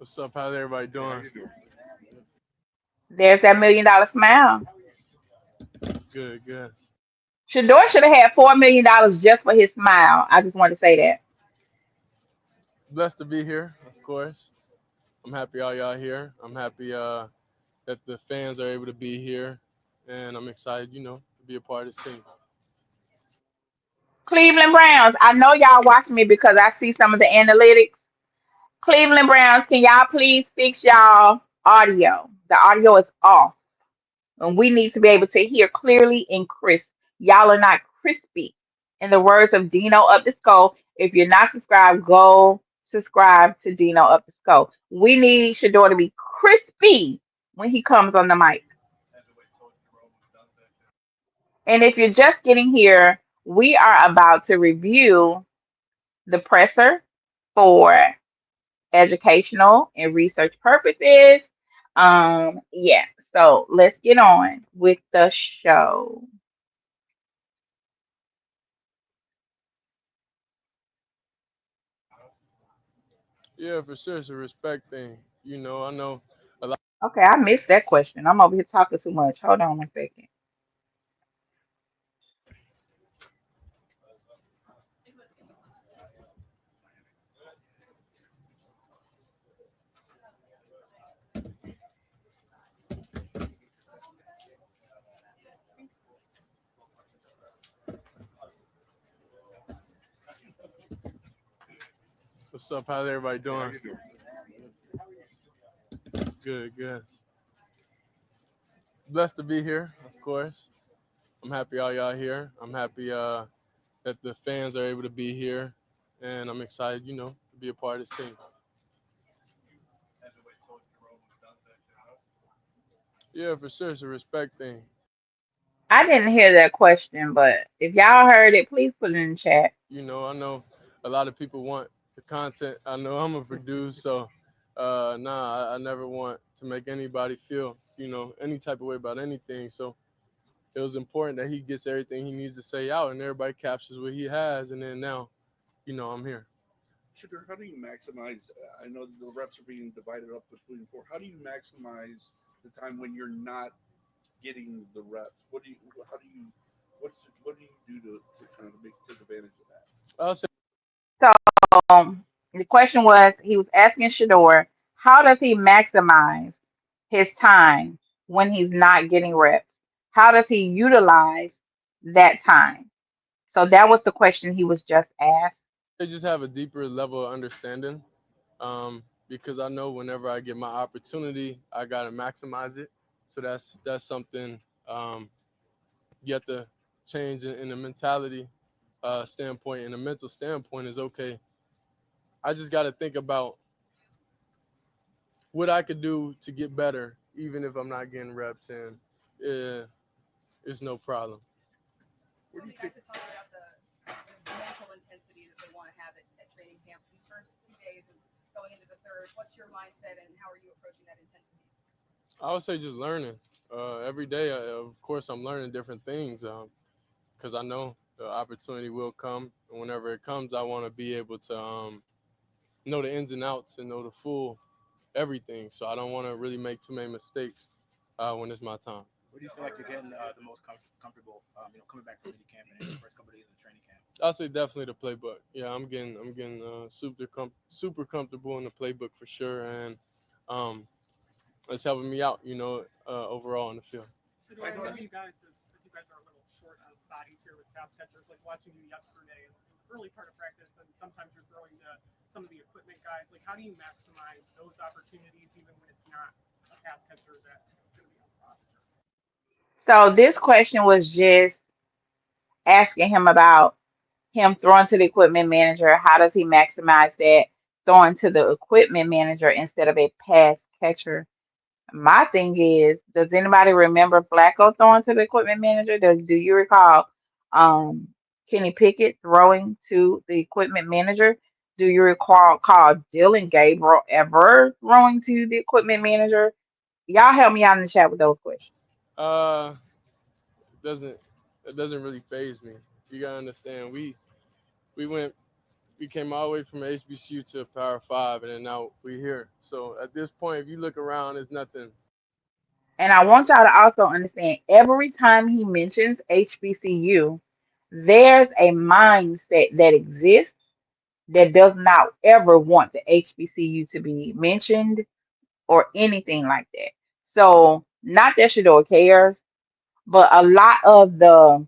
What's up? How's everybody doing? There's that $1 million smile. Good, good. Shedeur should have had $4 million just for his smile. I just wanted to say that. Blessed to be here, of course. I'm happy all y'all here. I'm happy that the fans are able to be here, and I'm excited, to be a part of this team. Cleveland Browns. I know y'all watching me because I see some of the analytics. Cleveland Browns, can y'all please fix y'all audio? The audio is off, and we need to be able to hear clearly and crisp. Y'all are not crispy. In the words of Dino Up the Skull, if you're not subscribed, go subscribe to Dino Up the Skull. We need Shedeur to be crispy when he comes on the mic. And if you're just getting here, we are about to review the presser for educational and research purposes. Yeah, so let's get on with the show. Yeah, for sure. It's a respect thing. I know a lot. Okay, I missed that question. I'm over here talking too much. Hold on one second. What's up? How's everybody doing? Good, good. Blessed to be here, of course. I'm happy all y'all here. I'm happy that the fans are able to be here, and I'm excited, to be a part of this team. Yeah, for sure. It's a respect thing. I didn't hear that question, but if y'all heard it, please put it in the chat. I know a lot of people want the content. I know I'm a producer, so I never want to make anybody feel, any type of way about anything. So it was important that he gets everything he needs to say out, and everybody captures what he has, and then now, I'm here. Sugar, how do you maximize? I know the reps are being divided up between four. How do you maximize the time when you're not getting the reps? What do you? How do you? What do you do to kind of make take advantage of that? I'll say So the question was, he was asking Shador, how does he maximize his time when he's not getting reps? How does he utilize that time? So that was the question he was just asked. they just have a deeper level of understanding, because I know whenever I get my opportunity, I gotta maximize it. So that's something you have to change in the mentality standpoint and the mental standpoint is okay. I just got to think about what I could do to get better, even if I'm not getting reps in. Uh, it's no problem. Where Some do of you the think? guys have talked about the mental intensity that they want to have at training camp these first 2 days and going into the third. What's your mindset and how are you approaching that intensity? I would say just learning. Every day, of course, I'm learning different things because I know the opportunity will come. And whenever it comes, I want to be able to know the ins and outs and know the full everything. So I don't want to really make too many mistakes when it's my time. Where do you feel like you're getting the most comfortable, coming back from mini camp and in the first couple of days of training camp? I'll say definitely the playbook. Yeah, I'm getting super comfortable in the playbook for sure, and um, it's helping me out, overall in the field. I know you guys are a little short on bodies here with pass catchers. Like watching you yesterday, early part of practice, and sometimes you're throwing to some of the equipment guys. Like, how do you maximize those opportunities, even when it's not a pass catcher that is going to be on the roster? So this question was just asking him about him throwing to the equipment manager. How does he maximize that throwing to the equipment manager instead of a pass catcher? My thing is, does anybody remember Flacco throwing to the equipment manager? Do you recall um, Kenny Pickett throwing to the equipment manager? Do you recall Dylan Gabriel ever throwing to the equipment manager? Y'all help me out in the chat with those questions. Uh, doesn't it doesn't really phase me. You gotta understand, we went we came all the way from HBCU to Power Five, and then now we're here. So at this point, if you look around, it's nothing. And I want y'all to also understand every time he mentions HBCU, there's a mindset that exists that does not ever want the HBCU to be mentioned or anything like that. So, not that Shedeur cares, but a lot of the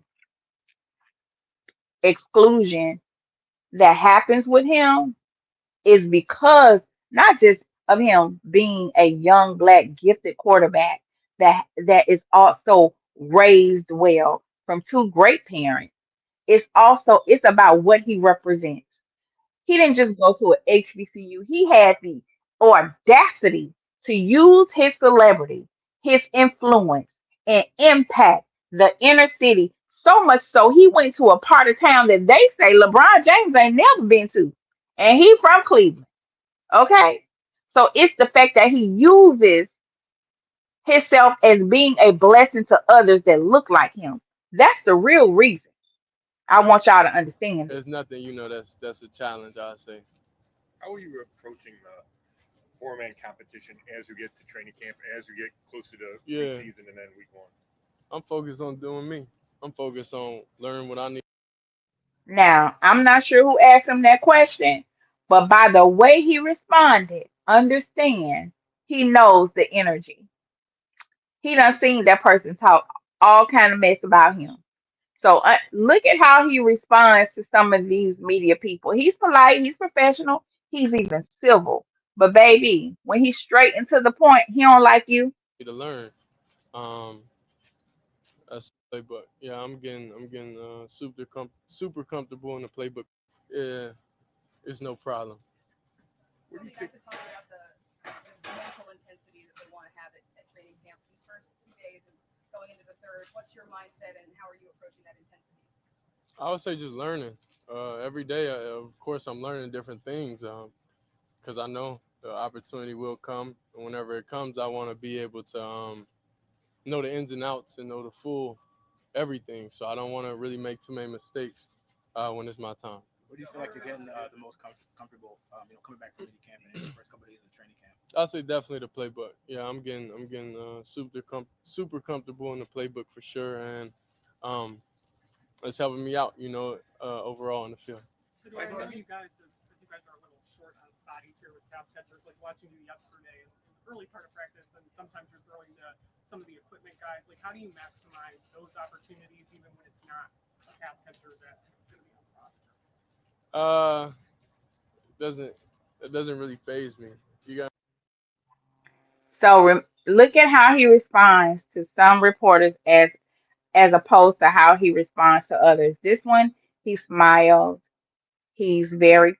exclusion that happens with him is because not just of him being a young black gifted quarterback that is also raised well from two great parents. It's about what he represents. He didn't just go to an HBCU. He had the audacity to use his celebrity, his influence, and impact the inner city so much so he went to a part of town that they say LeBron James ain't never been to. And he from Cleveland. Okay. So it's the fact that he uses himself as being a blessing to others that look like him. That's the real reason. I want y'all to understand it. There's nothing, that's a challenge. I say. How are you approaching the four-man competition as you get to training camp, as you get closer to Yeah, preseason and then week one? I'm focused on doing me. I'm focused on learning what I need. Now, I'm not sure who asked him that question, but by the way he responded, understand he knows the energy. He done seen that person talk all kind of mess about him. So look at how he responds to some of these media people. He's polite, he's professional, he's even civil. But baby, when he's straight and to the point, he don't like you. To learn. Um, that's the playbook. Yeah, I'm getting super comfortable in the playbook. Yeah, it's no problem. What Some do of you the think? guys have talked about the mental intensity that they want to have at training camp these first 2 days and going into the third. What's your mindset and how are you approaching that intensity? I would say just learning. Every day, of course, I'm learning different things because I know the opportunity will come. And whenever it comes, I want to be able to know the ins and outs and know the full everything. So I don't want to really make too many mistakes when it's my time. Where do you feel like you're getting the most comfortable, coming back from mini camp and in the first couple of days of training camp? I'll say definitely the playbook. Yeah, I'm getting super comfortable in the playbook for sure, and um, it's helping me out. Overall in the field. Shedeur, I know you guys are a little short on bodies here with pass catchers. Like watching you yesterday in the early part of practice, and sometimes you're throwing to some of the equipment guys. Like, how do you maximize those opportunities, even when it's not a pass catcher that is going to be on the roster? Uh, doesn't it doesn't really phase me. You got So look at how he responds to some reporters as opposed to how he responds to others. This one, he smiled. He's very,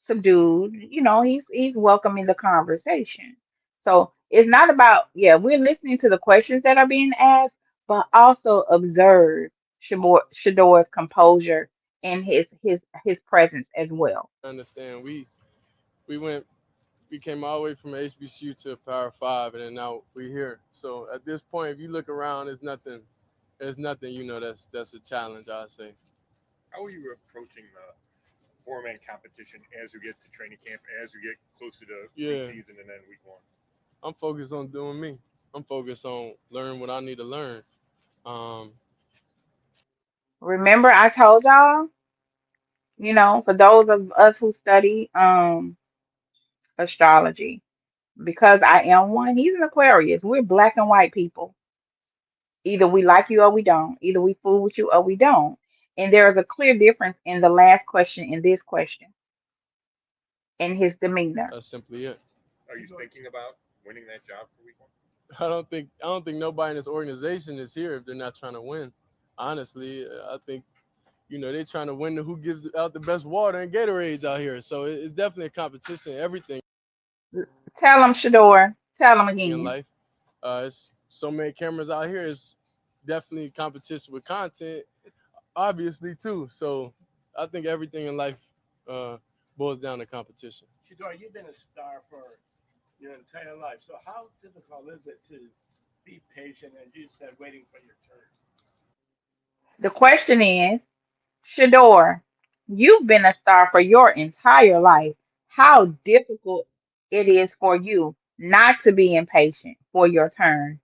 subdued. He's welcoming the conversation. So it's not about, yeah, we're listening to the questions that are being asked, but also observe Shedeur's composure and his presence as well. to understand. We went we came all the way from HBCU to Power Five, and then now we're here. So at this point, if you look around, it's nothing. There's nothing, that's a challenge. I say. How are you approaching the four-man competition as you get to training camp, as you get closer to Yeah, preseason and then week one? I'm focused on doing me. I'm focused on learning what I need to learn. Um, Remember, I told y'all, for those of us who study astrology, because I am one, he's an Aquarius. We're black and white people. Either we like you or we don't. Either we fool with you or we don't. And there is a clear difference in the last question and this question in his demeanor. that's simply it. Are you thinking about winning that job for week one? I don't think nobody in this organization is here if they're not trying to win. Honestly, I think they're trying to win the who gives out the best water and Gatorades out here. So it's definitely a competition. Everything Tell him, Shedeur. Tell him in again. life. It's so many cameras out here. It's definitely competition with content, obviously too. So I think everything in life uh, boils down to competition. Shedeur, you've been a star for your entire life. So how difficult is it to be patient and you said waiting for your turn? The question is, Shedeur, You've been a star for your entire life. How difficult it is for you not to be impatient for your turn.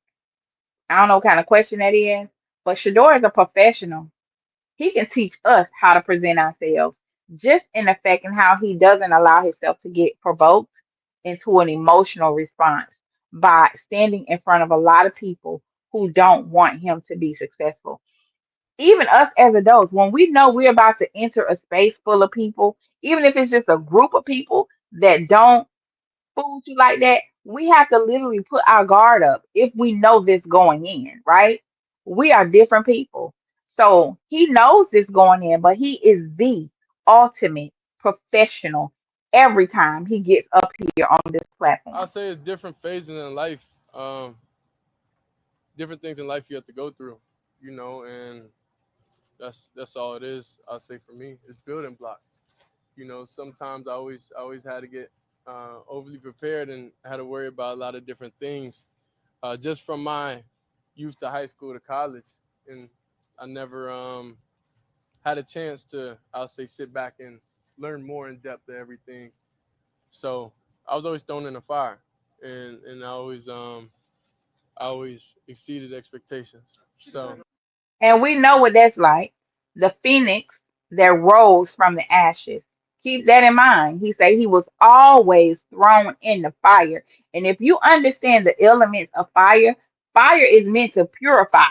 I don't know what kind of question that is, but Shador is a professional. He can teach us how to present ourselves just in the fact and how he doesn't allow himself to get provoked into an emotional response by standing in front of a lot of people who don't want him to be successful. Even us as adults, when we know we're about to enter a space full of people, even if it's just a group of people that don't fool you like that, we have to literally put our guard up if we know this going in, right? We are different people. So he knows this going in, but he is the ultimate professional every time he gets up here on this I'll platform. say it's different phases in life, different things in life you have to go through, and that's all it is. I'll say for me, it's building blocks. Sometimes I always had to get overly prepared and had to worry about a lot of different things, just from my youth to high school to college, and I never had a chance to, I'll say, sit back and learn more in depth of everything. So I was always thrown in the fire, and I always exceeded expectations. So And we know what that's like. The phoenix that rose from the ashes. Keep that in mind. He said he was always thrown in the fire. And if you understand the elements of fire, fire is meant to purify,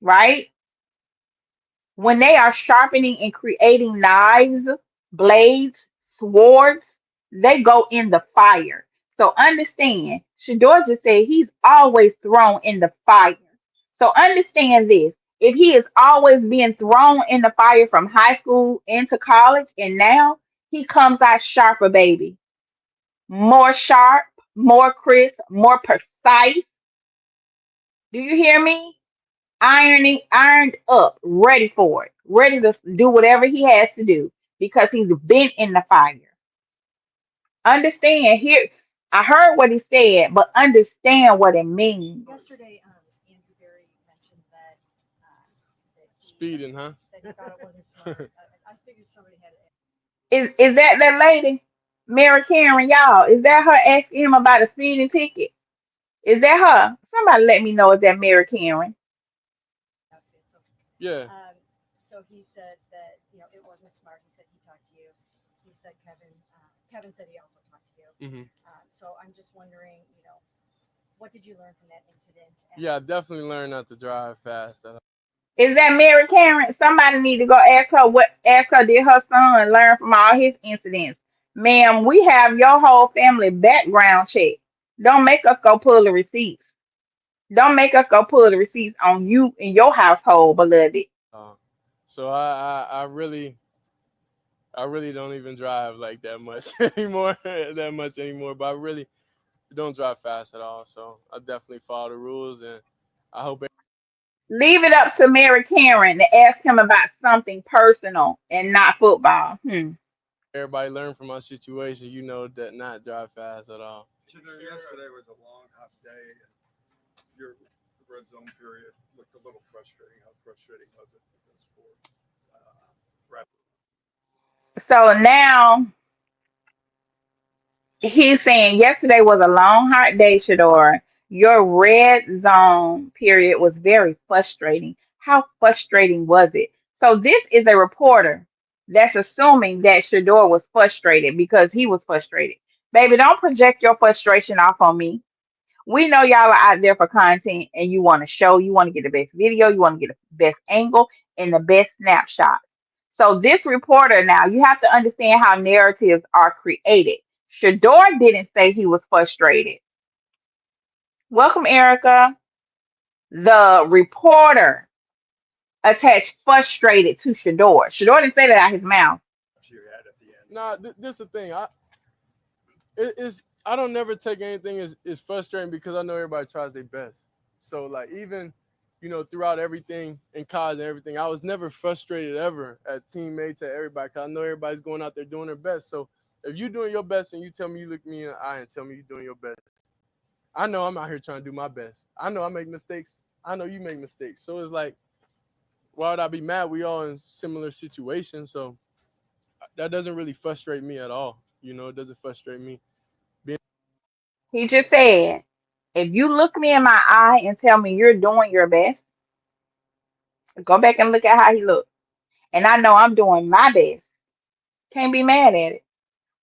right? When they are sharpening and creating knives, blades, swords, they go in the fire. So understand, Shador just said he's always thrown in the fire. So understand this. If he is always being thrown in the fire from high school into college, and now he comes out sharper, baby. More sharp, more crisp, more precise. Do you hear me? Ironing, ironed up, ready for it, ready to do whatever he has to do because he's been in the fire. Understand here, I heard what he said, but understand what it means. Yesterday, Andrew Berry mentioned speeding, huh? that he thought it wasn't smart. I figured somebody had it. Is that lady, Mary Karen, y'all? Is that her asking him about a speeding ticket? Is that her? Somebody let me know if that Mary Karen. So, Yeah. so he said that it wasn't smart. He said he talked to you. He said Kevin said he also talked to you. Hmm. So I'm just wondering, what did you learn from that incident? And Yeah, I definitely learned not to drive fast. Is that Mary Karen? Somebody need to go ask her ask her did her son learn from all his incidents. Ma'am, we have your whole family background check. Don't make us go pull the receipts. Don't make us go pull the receipts on you and your household, beloved. Uh, so I really don't even drive like that much anymore, But I really don't drive fast at all. So I definitely follow the rules, and I hope Leave it up to Mary Karen to ask him about something personal and not football. everybody learn from my situation. That not drive fast at all. Yesterday was a long, hot day. Your red zone period looked a little frustrating. How frustrating was it? Because for rep, So now he's saying yesterday was a long, hot day, Shador. Your red zone period was very frustrating. How frustrating was it? So this is a reporter that's assuming that Shador was frustrated because he was frustrated. Baby, don't project your frustration off on me. We know y'all are out there for content and you want to show, you want to get the best video, you want to get the best angle and the best snapshot. So this reporter now, you have to understand how narratives are created. Shador didn't say he was frustrated. Welcome, Erica. The reporter attached frustrated to Shador. Shador didn't say that out his mouth. you had at the end. Nah, this the thing. I don't never take anything as frustrating because I know everybody tries their best. So like even throughout everything in college and everything, I was never frustrated ever at teammates at everybody. 'Cause I know everybody's going out there doing their best. So if you're doing your best and you tell me you look me in the eye and tell me you're doing your best, I know I'm out here trying to do my best. I know I make mistakes. I know you make mistakes. So it's like, why would I be mad? We all in similar situations. So that doesn't really frustrate me at all. It doesn't frustrate me. Being He just said, if you look me in my eye and tell me you're doing your best, go back and look at how he looked. And I know I'm doing my best. Can't be mad at it.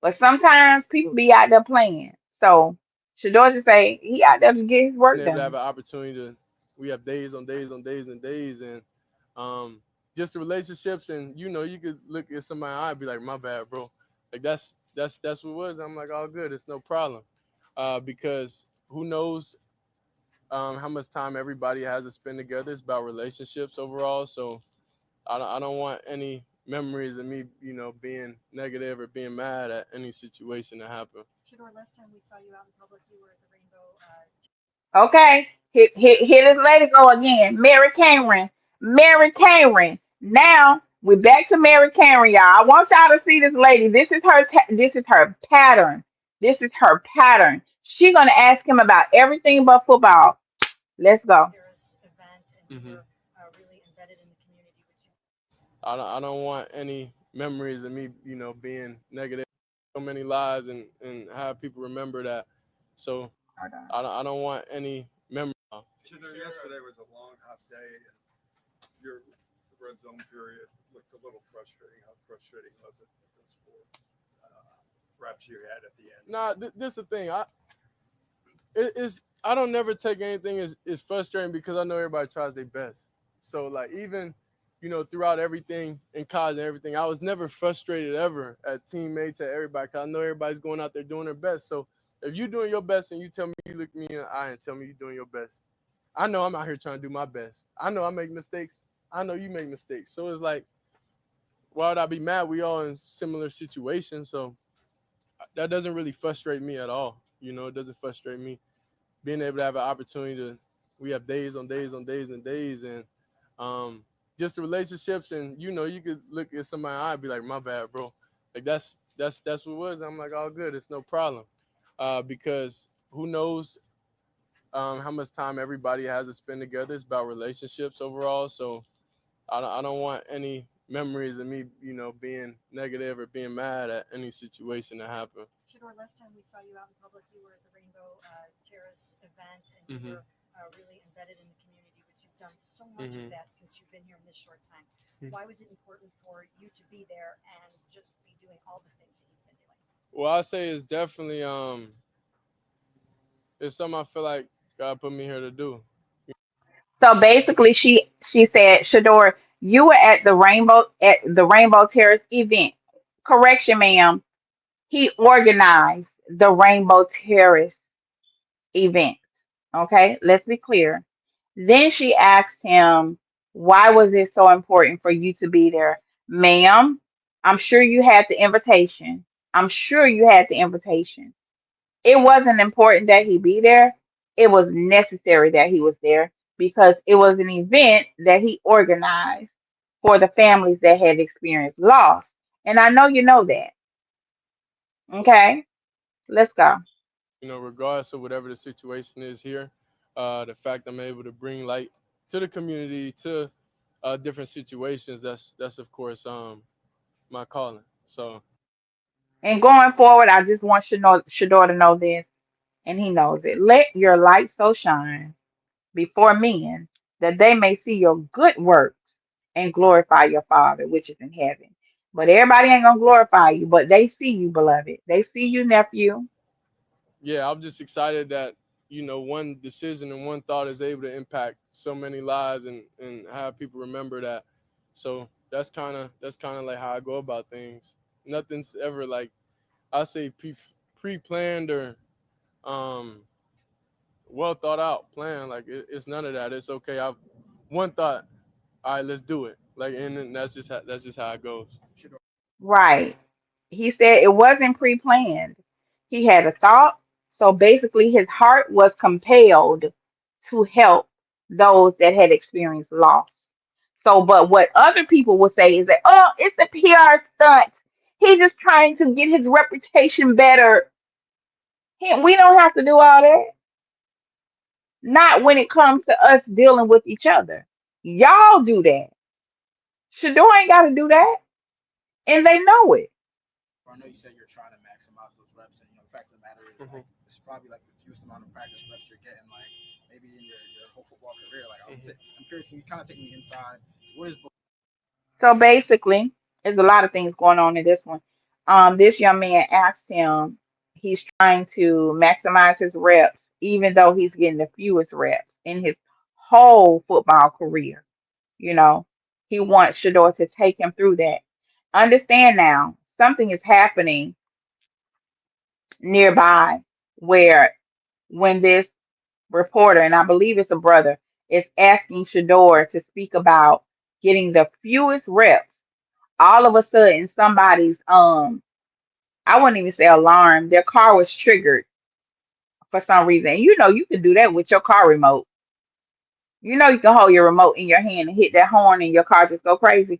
But sometimes people be out there playing. So Shedeur just say he out there to get his work able to have done. an opportunity to, we have days on days on days and days, and um, just the relationships, and you could look at somebody in the eye and be like, my bad, bro. Like that's what it was. I'm like, all good, it's no problem, because who knows how much time everybody has to spend together. It's about relationships overall. So I don't want any memories of me, being negative or being mad at any situation that happened. Shador, last time we saw you out in public, you were at the Rainbow. Okay. Hit this lady go again. Mary Cameron. Mary Cameron. Now we're back to Mary Cameron, y'all. I want y'all to see this lady. This is her pattern. This is her pattern. She gonna ask him about everything but football. Let's go. Terrace event, and you Hmm. were really embedded in the community. Would you I don't want any memories of me, being negative. So many lives, and have people remember that. So Hold on. I don't want any memory. Shedeur, yesterday was a long, hot day, and your red zone period looked a little frustrating. How frustrating was it with those four reps you had at the end? Nah, this the thing. I don't never take anything as frustrating because I know everybody tries their best. So like even throughout everything in college and everything, I was never frustrated ever at teammates, at everybody. 'Cause I know everybody's going out there doing their best. So if you're doing your best and you tell me, you look me in the eye and tell me you're doing your best, I know I'm out here trying to do my best. I know I make mistakes. I know you make mistakes. So it's like, why would I be mad? We all in similar situations. So that doesn't really frustrate me at all. It doesn't frustrate me being able to have an opportunity to, we have days on days on days and days, and um just the relationships, and you could look at somebody in the eye and be like, my bad, bro. Like that's what it was. I'm like, all good, it's no problem, because who knows how much time everybody has to spend together. It's about relationships overall. So I don't want any memories of me, being negative or being mad at any situation that happened. Shador, last time we saw you out in public, you were at the Rainbow Terrace event, and you Mhm. were really embedded in the community. But you've done so much of Mhm. that since you've been here in this short time. Why was it important for you to be there and just be doing all the things that you've been doing? Well, I say it's definitely it's something I feel like God put me here to do. So basically, she said, Shador, you were at the Rainbow Terrace event. Correction, ma'am. He organized the Rainbow Terrace event. Okay, let's be clear. Then she asked him, why was it so important for you to be there? Ma'am, I'm sure you had the invitation. I'm sure you had the invitation. It wasn't important that he be there. It was necessary that he was there because it was an event that he organized for the families that had experienced loss. And I know you know that. Okay, let's go. Regardless of whatever the situation is here, the fact I'm able to bring light to the community, to different situations, that's of course my calling. So And going forward, I just want Shador to know this, and he knows it. Let your light so shine before men that they may see your good works and glorify your Father which is in heaven. But everybody ain't gonna glorify you, but they see you, beloved. They see you, nephew. yeah, I'm just excited that one decision and one thought is able to impact so many lives, and have people remember that. So that's kind of like how I go about things. Nothing's ever like, I say, pre-planned or um well thought out plan. Like it's none of that. It's okay. I've one thought. All right, let's do it. Like, and then that's just how it goes. Right. He said it wasn't pre-planned. He had a thought. So basically his heart was compelled to help those that had experienced loss. So, but what other people will say is that, oh, it's a PR stunt. He's just trying to get his reputation better. We don't have to do all that. Not when it comes to us dealing with each other. Y'all do that. Shador ain't got to do that. And they know it. I know you said you're trying to maximize those reps, and the fact of the matter is, Hmm. like, it's probably like the fewest amount of practice reps you're getting, like maybe in your whole football career. Like, Hmm. I'm curious, can you kind of take me inside? What is So basically, there's a lot of things going on in this one. This young man asked him, he's trying to maximize his reps, even though he's getting the fewest reps in his whole football career. You know, he wants Shedeur to take him through that. Understand now, something is happening nearby where when this reporter, and I believe it's a brother, is asking Shedeur to speak about getting the fewest reps, all of a sudden somebody's I wouldn't even say alarm, their car was triggered for some reason. You know you can do that with your car remote. You know you can hold your remote in your hand and hit that horn and your car just go crazy.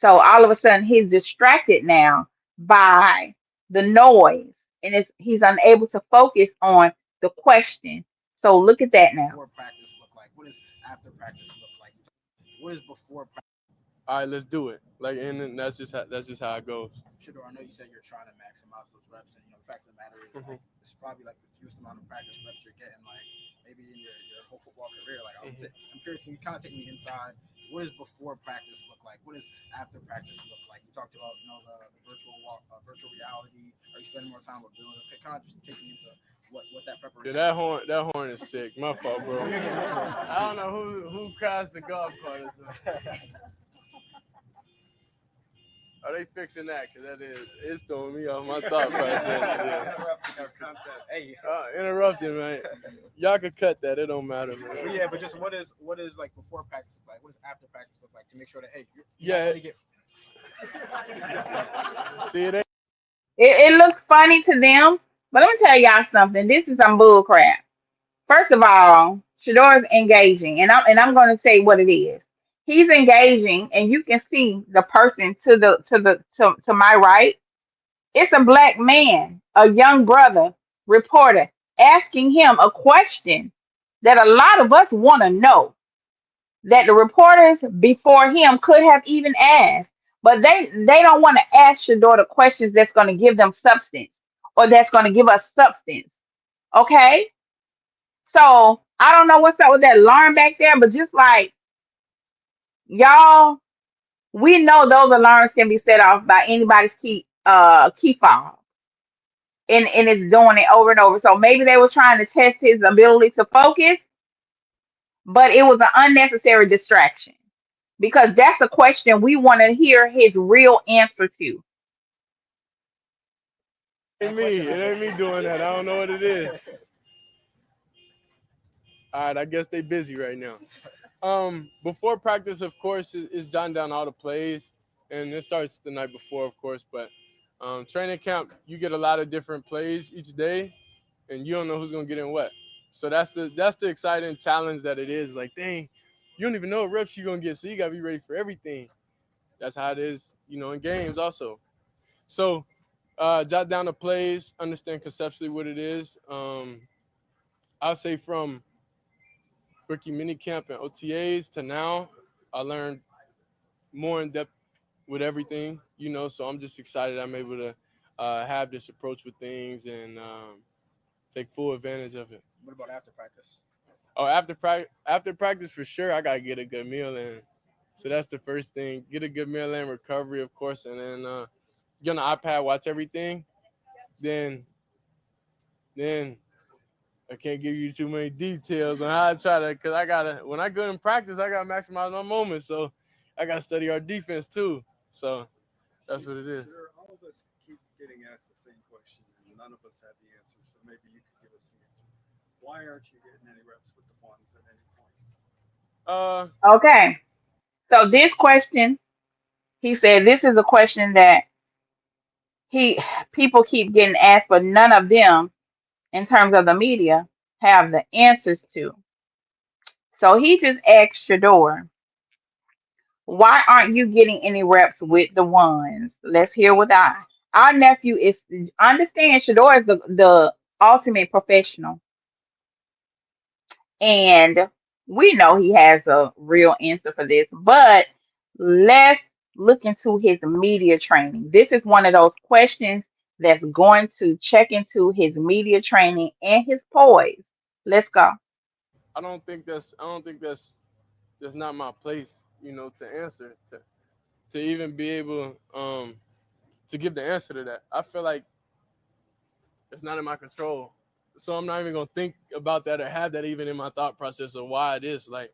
So all of a sudden he's distracted now by the noise and he's unable to focus on the question. So look at that now. before practice look like? What does after practice look like? What is before All right, let's do it. Like, and then that's just how it goes. Shedeur, I know you said you're trying to maximize those reps, and the fact of the matter is, Hmm. like, it's probably like the fewest amount of practice reps you're getting, like maybe in your whole football career. Like, Hmm. I'm curious, can you kind of take me inside? What does before practice look like? What does after practice look like? You talked about the virtual virtual reality. Are you spending more time with Bill? Okay, kind of just take me into what that Yeah, preparation that looks horn like. that horn is sick. My fault, bro. I don't know who crashed the golf cart. Are they fixing that? Cause it's throwing me off my thought process. Yeah. Interrupting our content. Hey, Interrupting, man. Y'all can cut that. It don't matter, but man. yeah, but just what is like before practice look like? What does after practice look like to make sure that hey, you're not Yeah. only get See it ain't. It looks funny to them, but let me tell y'all something. This is some bull crap. First of all, Shador's engaging, and I'm going to say what it is. He's engaging, and you can see the person to my right. It's a black man, a young brother reporter, asking him a question that a lot of us want to know that the reporters before him could have even asked, but they don't want to ask Shador the questions that's going to give them substance or that's going to give us substance. Okay, so I don't know what's up with that alarm back there, but just like y'all, we know those alarms can be set off by anybody's key fob, and it's doing it over and over. So maybe they were trying to test his ability to focus, but it was an unnecessary distraction because that's a question we want to hear his real answer to. Ain't me. It ain't me doing that. I don't know what it is. All right, I guess they busy right now. Before practice, of course, is jotting down all the plays, and it starts the night before, of course. But training camp, you get a lot of different plays each day, and you don't know who's gonna get in what. So that's the exciting challenge that it is. Like, dang, you don't even know what reps you're gonna get, so you gotta be ready for everything. That's how it is, in games also. So jot down the plays, understand conceptually what it is. I'll say from rookie minicamp and OTAs to now, I learned more in depth with everything, So I'm just excited I'm able to have this approach with things and take full advantage of it. what about after practice? Oh, after practice for sure, I gotta get a good meal in. So that's the first thing. Get a good meal in, recovery, of course, and then get on the iPad, watch everything. Then then I can't give you too many details on how I try to, cause I gotta when I go in practice, I gotta maximize my moments. So I gotta study our defense too. So that's what it is. Sure, all of us keep getting asked the same question, and none of us have the answer. So maybe you could give us the answer. Why aren't you getting any reps with the ones at any point? Uh, Okay, so this question, he said, this is a question that he people keep getting asked, but none of them, in terms of the media, have the answers to. So he just asked Shador, why aren't you getting any reps with the ones? Let's hear what our nephew is. Understand, Shador is the ultimate professional, and we know he has a real answer for this. But let's Look into his media training. This is one of those questions that's going to check into his media training and his poise. Let's go. I don't think that's not my place, to answer to even be able to give the answer to that. I feel like it's not in my control. So I'm not even gonna think about that or have that even in my thought process of why it is. Like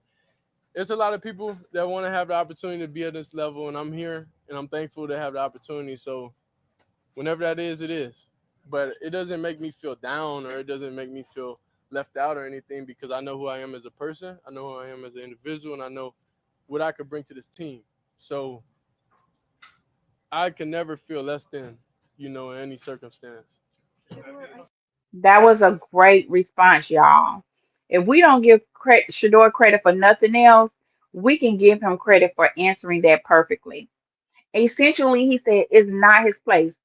there's a lot of people that want to have the opportunity to be at this level, and I'm here and I'm thankful to have the opportunity. So whenever that is, it is. But it doesn't make me feel down or it doesn't make me feel left out or anything because I know who I am as a person, I know who I am as an individual, and I know what I could bring to this team. So I can never feel less than, in any circumstance. That was a great response, y'all. If we don't give Shador credit for nothing else, we can give him credit for answering that perfectly. Essentially, he said it's not his place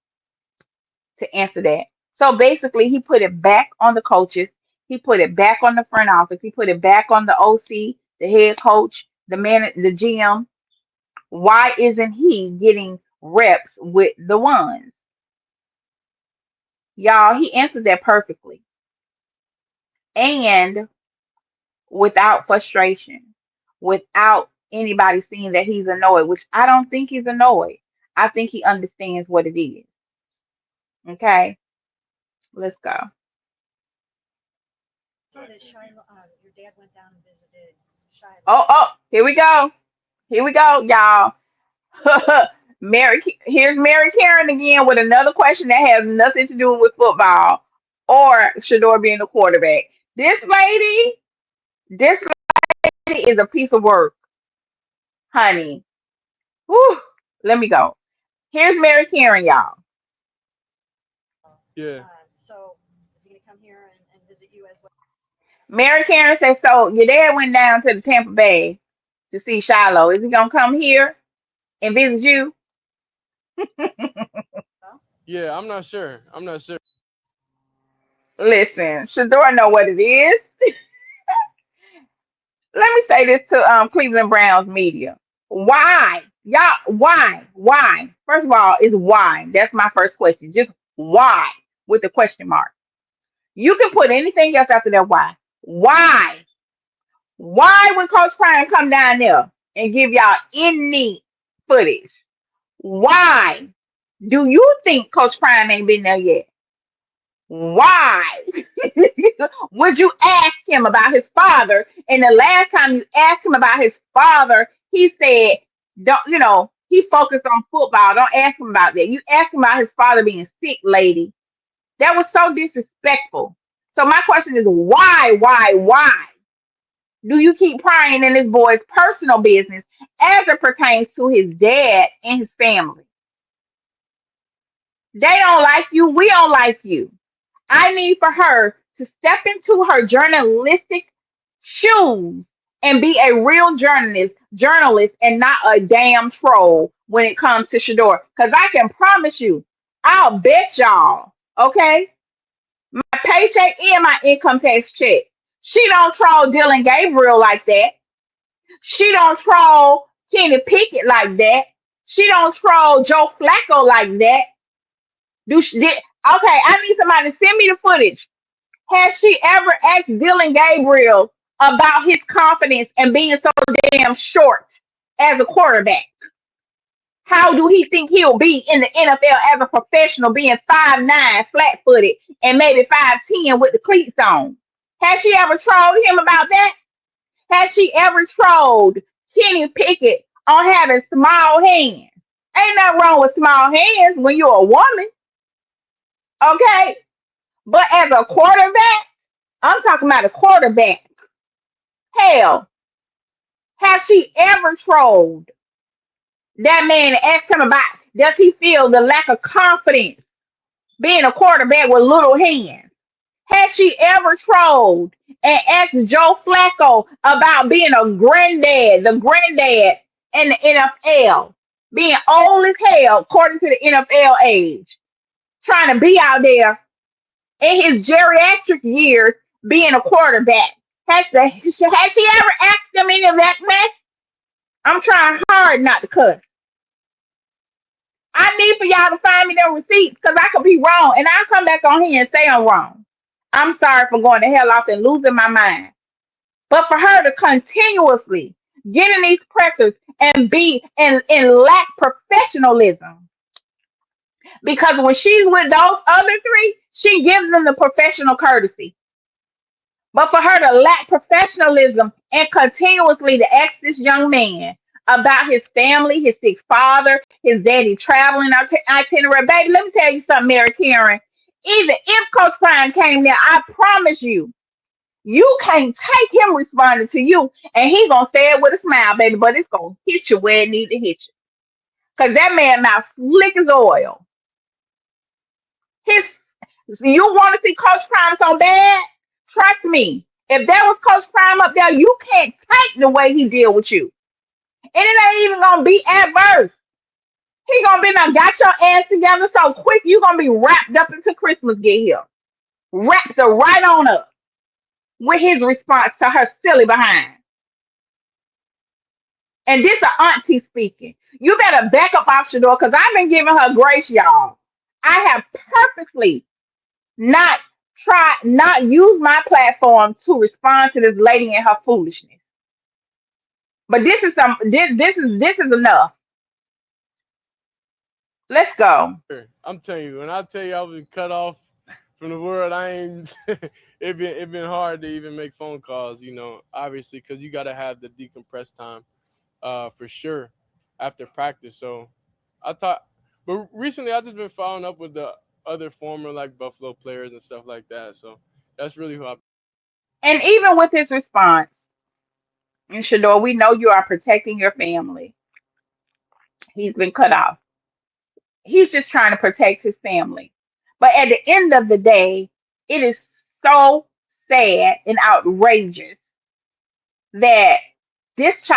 to answer that. So basically, he put it back on the coaches. He put it back on the front office. He put it back on the OC, the head coach, the man, the GM. Why isn't he getting reps with the ones? Y'all, he answered that perfectly and without frustration, without anybody seeing that he's annoyed, which I don't think he's annoyed. I think he understands what it is. Okay, let's go. Oh, here we go. Here we go, y'all. Here's Mary Karen again with another question that has nothing to do with football or Shador being the quarterback. This lady is a piece of work, honey. Whew, let me go. Here's Mary Karen, y'all. Yeah. Mary Karen says, so your dad went down to the Tampa Bay to see Shiloh. Is he gonna come here and visit you? Yeah, I'm not sure. I'm not sure. Listen, Shador know what it is. Let me say this to Cleveland Browns media. Why? Y'all, why? Why? First of all, is why. That's my first question. Just why with the question mark. You can put anything else after that why. Why? Why would Coach Prime come down there and give y'all any footage? Why do you think Coach Prime ain't been there yet? Why would you ask him about his father? And the last time you asked him about his father, he said, "Don't he focused on football. Don't ask him about that." You asked him about his father being sick, lady. That was so disrespectful. So my question is, why do you keep prying in this boy's personal business as it pertains to his dad and his family? They don't like you. We don't like you. I need for her to step into her journalistic shoes and be a real journalist and not a damn troll when it comes to Shador. Because I can promise you, I'll bet y'all, okay, my paycheck and my income tax check. She don't troll Dylan Gabriel like that. She don't troll Kenny Pickett like that. She don't troll Joe Flacco like that. Okay, I need somebody to send me the footage. Has she ever asked Dylan Gabriel about his confidence and being so damn short as a quarterback? How do he think he'll be in the NFL as a professional, being 5'9", flat footed, and maybe 5'10" with the cleats on? Has she ever trolled him about that? Has she ever trolled Kenny Pickett on having small hands? Ain't nothing wrong with small hands when you're a woman, okay? But as a quarterback, I'm talking about a quarterback. Hell, has she ever trolled that man and asked him about does he feel the lack of confidence being a quarterback with little hands? Has she ever trolled and asked Joe Flacco about being the granddad in the NFL, being old as hell according to the NFL age, trying to be out there in his geriatric years being a quarterback? Has she ever asked him any of that mess? I'm trying hard not to cuss. I need for y'all to find me them receipts because I could be wrong. And I'll come back on here and say I'm wrong. I'm sorry for going to hell off and losing my mind. But for her to continuously get in these pressures and be and lack professionalism, because when she's with those other three, she gives them the professional courtesy. But for her to lack professionalism and continuously to ask this young man about his family, his sick father, his daddy traveling itinerary, baby, let me tell you something, Mary Karen. Even if Coach Prime came there, I promise you, you can't take him responding to you, and he gonna say it with a smile, baby, but it's gonna hit you where it need to hit you. Cause that man mouth slick as oil. His You want to see Coach Prime so bad? Trust me. If there was Coach Prime up there, you can't take the way he deal with you. And it ain't even gonna be adverse. He gonna be done got your ass together so quick you gonna be wrapped up until Christmas get here. Wrapped her right on up with his response to her silly behind. And this a auntie speaking. You better back up off Shedeur because I've been giving her grace, y'all. I have purposely not not use my platform to respond to this lady and her foolishness. But this is enough. Let's go. I'm telling you, when I tell you I was cut off from the world, I ain't. It been hard to even make phone calls. Obviously, because you got to have the decompress time, for sure, after practice. So I thought, but recently I just been following up with the other former like Buffalo players and stuff like that. So that's really who I. And even with his response, and Shador, we know you are protecting your family. He's been cut off. He's just trying to protect his family. But at the end of the day, it is so sad and outrageous that this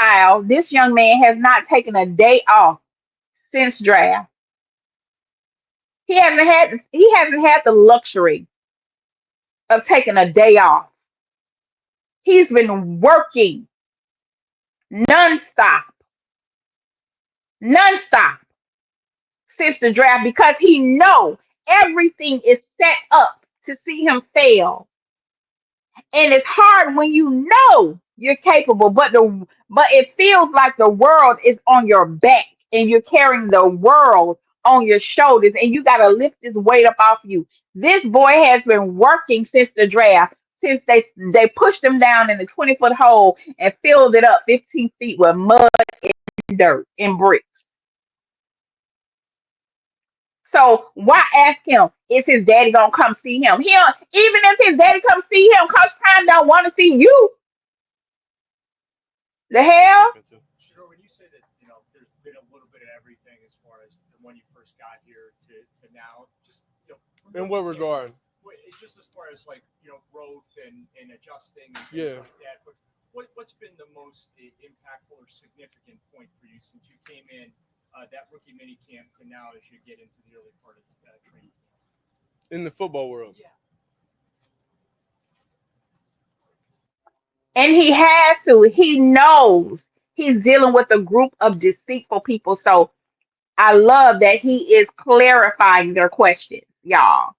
young man, has not taken a day off since draft. He hasn't had the luxury of taking a day off. He's been working nonstop, nonstop since the draft because he know everything is set up to see him fail. And it's hard when you know you're capable, but it feels like the world is on your back and you're carrying the world on your shoulders and you got to lift this weight up off you. This boy has been working since the draft, since they pushed him down in the 20-foot hole and filled it up 15 feet with mud and dirt and bricks. So why ask him? Is his daddy gonna come see him? Even if his daddy come see him, Coach Prime don't want to see you. The Was hell? talking to. Sure, when you say that, there's been a little bit of everything as far as from when you first got here to now, just, from In your what point, regard? it's just as far as like, growth and adjusting and things Yeah. like that. But what's been the most impactful or significant point for you since you came in that rookie mini camp to now as you get into the early part of training camp? In the football world. Yeah. And he has to. He knows he's dealing with a group of deceitful people. So I love that he is clarifying their questions, y'all.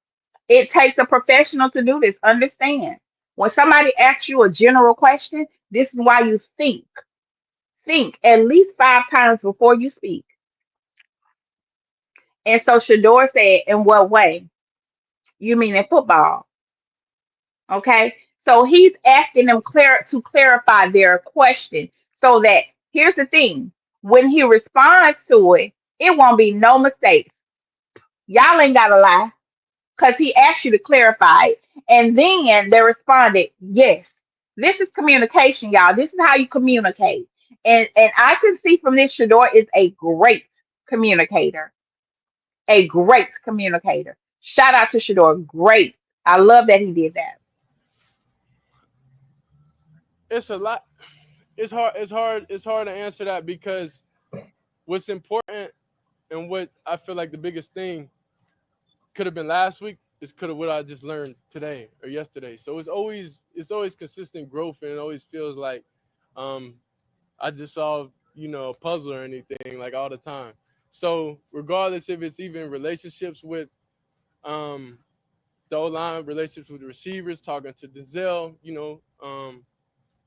It takes a professional to do this. Understand. When somebody asks you a general question, this is why you think. Think at least 5 times before you speak. And so Shador said, in what way? You mean in football? Okay. So he's asking them to clarify their question so that here's the thing. When he responds to it, it won't be no mistakes. Y'all ain't gotta lie because he asked you to clarify it. And then they responded, yes. This is communication, y'all. This is how you communicate. And I can see from this Shador is a great communicator. A great communicator. Shout out to Shador. Great. I love that he did that. It's a lot. It's hard. It's hard. It's hard to answer that because what's important and what I feel like the biggest thing could have been last week is could have what I just learned today or yesterday. So it's always consistent growth and it always feels like um I just solved a puzzle or anything like all the time. So regardless if it's even relationships with um, the O line, relationships with the receivers, talking to Denzel,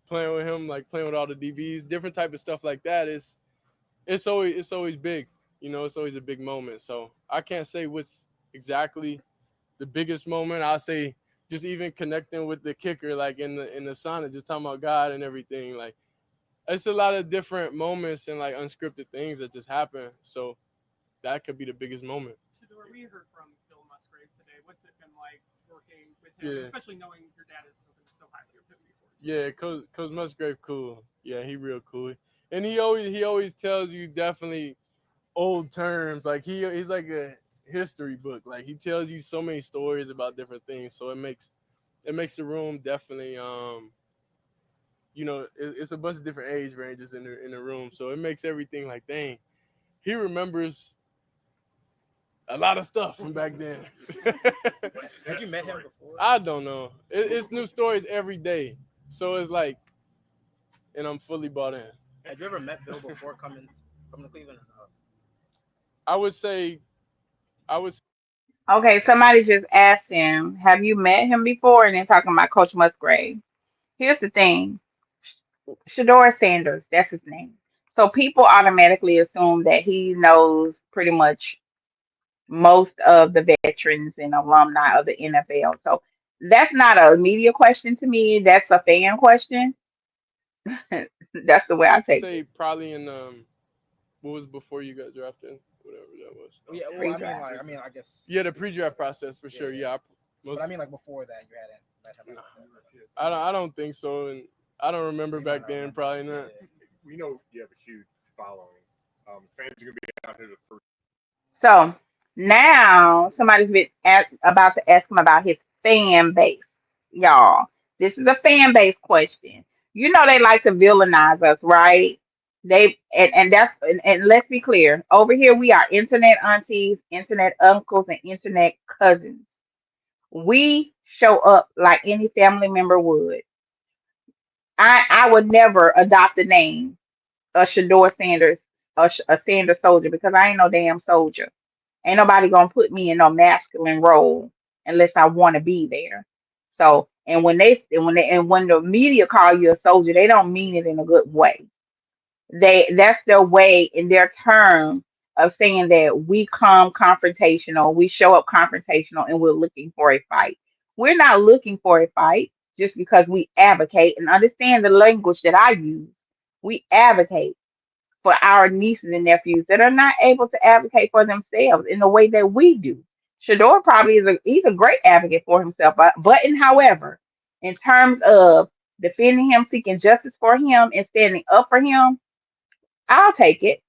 playing with him, like playing with all the DBs, different type of stuff like that. It's always big. It's always a big moment. So I can't say what's exactly the biggest moment. I'll say just even connecting with the kicker, like in the sauna, just talking about God and everything. Like it's a lot of different moments and like unscripted things that just happen. So that could be the biggest moment. Shedeur, we heard from Bill Musgrave today. What's it been like working with him, Yeah, especially knowing your dad has spoken so highly of him before? yeah. Coach Musgrave, cool. Yeah, he real cool. And he always tells you definitely old terms. Like he's like a history book. Like he tells you so many stories about different things. So it makes the room definitely it's a bunch of different age ranges in the room. So it makes everything like dang. He remembers a lot of stuff from back then. What's his Had you best met him story? before? I don't know. It's new stories every day. So it's like, and I'm fully bought in. Had you ever met Bill before coming to Cleveland? I would say, I would Okay, somebody just asked him, have you met him before? And they're talking about Coach Musgrave. Here's the thing. Shedeur Sanders, that's his name. So people automatically assume that he knows pretty much most of the veterans and alumni of the NFL. So that's not a media question to me. That's a fan question. That's the way I take say it. probably in what was before you got drafted, whatever that was. Well, yeah. Well, Pre-draft. I guess. Yeah, the pre-draft process for Yeah, sure. yeah. Yeah, But most. I mean, like before that, you hadn't met him. Nah, When you were a kid. I don't think so, and I don't remember You might back not then. remember. Probably Yeah, not. yeah. We know you have a huge following. Fans are gonna be out here the first. So now somebody's about to ask him about his fan base. Y'all, this is a fan base question. You know they like to villainize us, right? And let's be clear. Over here we are internet aunties, internet uncles, and internet cousins. We show up like any family member would. I would never adopt the name of Shedeur Sanders, a Sanders soldier, because I ain't no damn soldier. Ain't nobody gonna put me in no masculine role unless I want to be there. So, and when the media call you a soldier, they don't mean it in a good way. That's their way in their term of saying that we come confrontational, we show up confrontational, and we're looking for a fight. We're not looking for a fight just because we advocate and understand the language that I use. We advocate for our nieces and nephews that are not able to advocate for themselves in the way that we do. Shador probably he's a great advocate for himself, however, in terms of defending him, seeking justice for him, and standing up for him, I'll take it.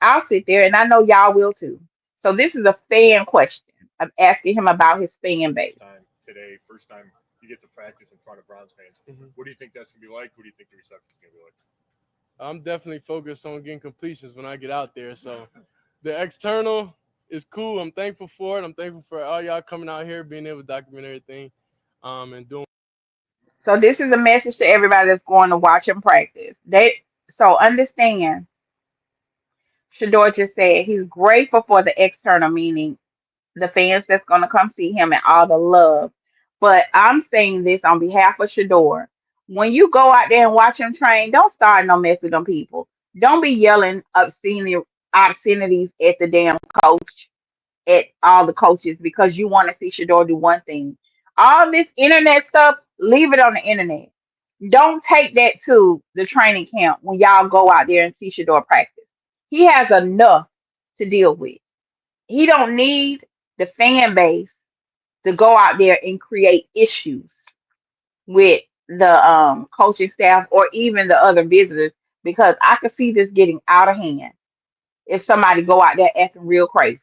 I'll sit there, and I know y'all will too. So this is a fan question. I'm asking him about his fan base. Time today, first time you get to practice in front of Browns fans. Mhm. What do you think that's gonna be like? What do you think the reception's gonna be like? I'm definitely focused on getting completions when I get out there. So the external is cool. I'm thankful for it. I'm thankful for all y'all coming out here, being able to document everything, and doing. So this is a message to everybody that's going to watch him practice. So understand, Shador just said he's grateful for the external, meaning the fans that's going to come see him and all the love. But I'm saying this on behalf of Shador. When you go out there and watch him train, don't start no mess with them people. Don't be yelling obscenities at the damn coach, at all the coaches, because you want to see Shador do one thing. All this internet stuff, leave it on the internet. Don't take that to the training camp when y'all go out there and see Shador practice. He has enough to deal with. He don't need the fan base to go out there and create issues with the coaching staff or even the other visitors, because I could see this getting out of hand if somebody go out there acting real crazy.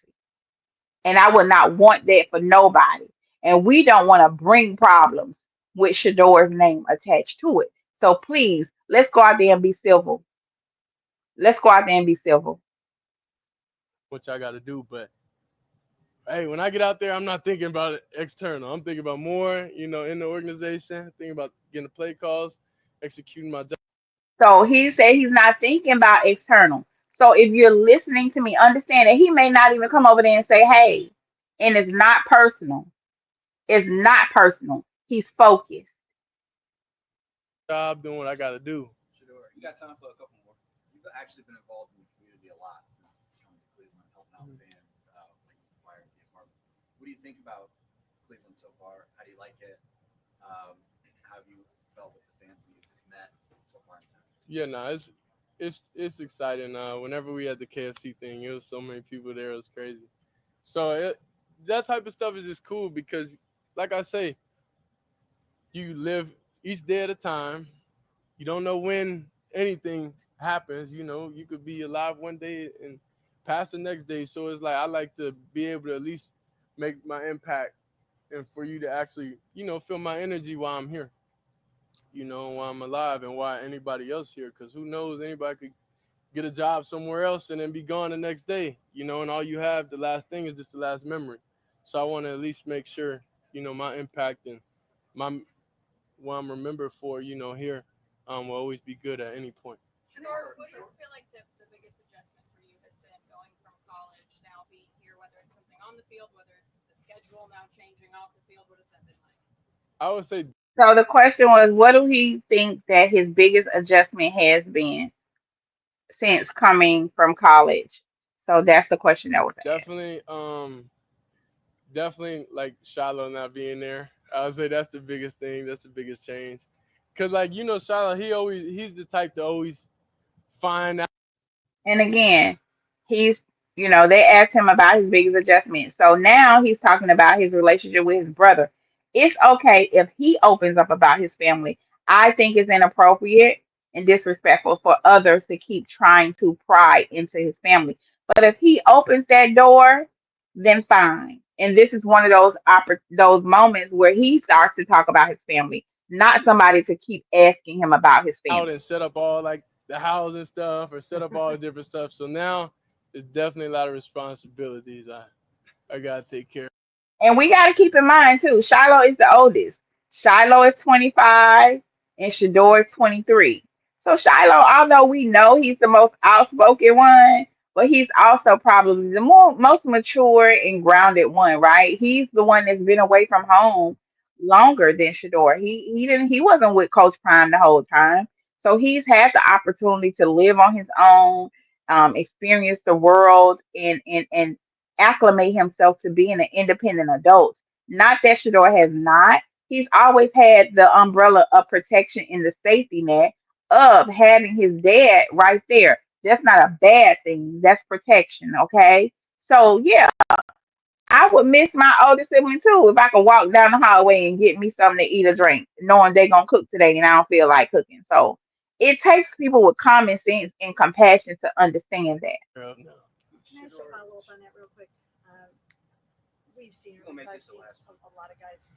And I would not want that for nobody. And we don't want to bring problems with Shador's name attached to it. So please, let's go out there and be civil. Let's go out there and be civil. What y'all got to do. But hey, when I get out there, I'm not thinking about it external. I'm thinking about more, in the organization, thinking about getting the play calls, executing my job. So he said he's not thinking about external. So if you're listening to me, understand that he may not even come over there and say, hey, and it's not personal. It's not personal. He's focused. Job doing what I gotta do. Shedeur, you got time for a couple more? You've actually been involved in the community a lot since coming to Cleveland, helping out fans, like acquiring the apartment. What do you think about Cleveland so far? How do you like it? How have you felt with the fans that you've met so far in town? Yeah, nah, it's exciting. Whenever we had the KFC thing, it was so many people there. It was crazy. So that type of stuff is just cool because, like I say, you live each day at a time. You don't know when anything happens. You know, you could be alive one day and pass the next day. So it's like I like to be able to at least make my impact and for you to actually, feel my energy while I'm here. While I'm alive and why anybody else here. Because who knows, anybody could get a job somewhere else and then be gone the next day. And all you have, the last thing is just the last memory. So I want to at least make sure, my impact and my what I'm remembered for, here, will always be good at any point. Shedeur, what do you feel like the biggest adjustment for you has been going from college now being here, whether it's something on the field, whether it's the schedule now changing off the field? What has that been like? I would say So the question was, what do he think that his biggest adjustment has been since coming from college? So that's the question that was asked. definitely, definitely like Shiloh not being there. I would say that's the biggest thing. That's the biggest change. Cause like Shiloh, he's the type to always find out. And again, he's, they asked him about his biggest adjustment. So now he's talking about his relationship with his brother. It's okay if he opens up about his family. I think it's inappropriate and disrespectful for others to keep trying to pry into his family. But if he opens that door, then fine. And this is one of those moments where he starts to talk about his family, not somebody to keep asking him about his Out family. and set up all like the house and stuff or set up all the different stuff. So now it's definitely a lot of responsibilities I gotta take care of. And we got to keep in mind too, Shiloh is the oldest. Shiloh is 25 and Shedeur is 23. So Shiloh, although we know he's the most outspoken one, but he's also probably the most mature and grounded one, right? He's the one that's been away from home longer than Shedeur. He wasn't with Coach Prime the whole time. So he's had the opportunity to live on his own, experience the world and acclimate himself to being an independent adult. Not that Shador has not. He's always had the umbrella of protection in the safety net of having his dad right there. That's not a bad thing. That's protection, okay? So yeah, I would miss my older sibling too if I could walk down the hallway and get me something to eat or drink, knowing they're gonna cook today and I don't feel like cooking. So it takes people with common sense and compassion to understand that. No. Can I just follow up on that real quick? Um, we've seen, We'll or make I've this the seen last one. a lot of guys,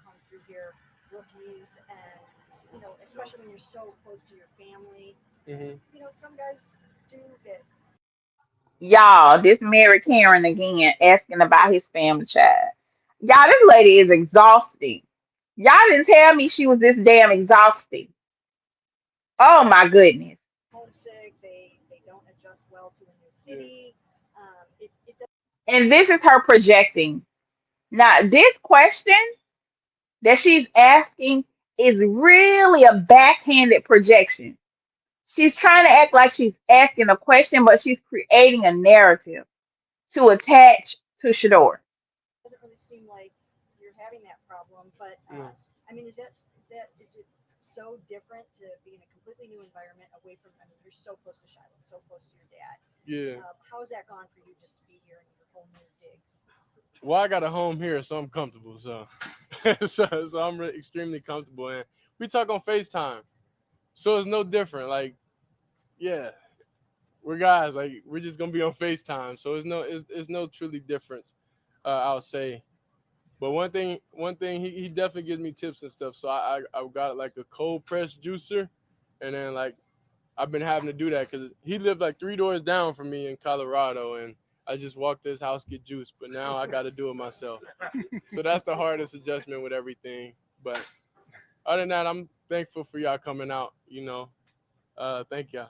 come through here, rookies, and especially when you're so close to your family. Hmm. Some guys do get. Y'all, this Mary Karen again asking about his family child. Y'all, this lady is exhausting. Y'all didn't tell me she was this damn exhausting. Oh my goodness. Homesick. They don't adjust well to a new Yeah. city. It does. And this is her projecting. Now, this question that she's asking is really a backhanded projection. She's trying to act like she's asking a question, but she's creating a narrative to attach to Shador. Doesn't really seem like you're having that problem. But No. I mean, is it so different to be in a completely new environment away from? I mean, you're so close to Shiloh, so close to your dad. Yeah. How has that gone for you just to be here in your whole new digs? Well, I got a home here, so I'm comfortable. So, so I'm extremely comfortable, and we talk on FaceTime, so it's no different. Like, yeah, we're guys. Like, we're just gonna be on FaceTime, so it's no truly difference. I'll say. But one thing, he definitely gives me tips and stuff. So I've got like a cold press juicer, and then like I've been having to do that because he lived like 3 doors down from me in Colorado, and I just walked to his house get juice. But now I got to do it myself. So that's the hardest adjustment with everything. But other than that, I'm thankful for y'all coming out. Thank y'all.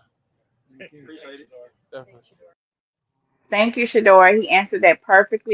Appreciate it. Definitely. Thanks, Shedeur. Thank you, Shador. He answered that perfectly.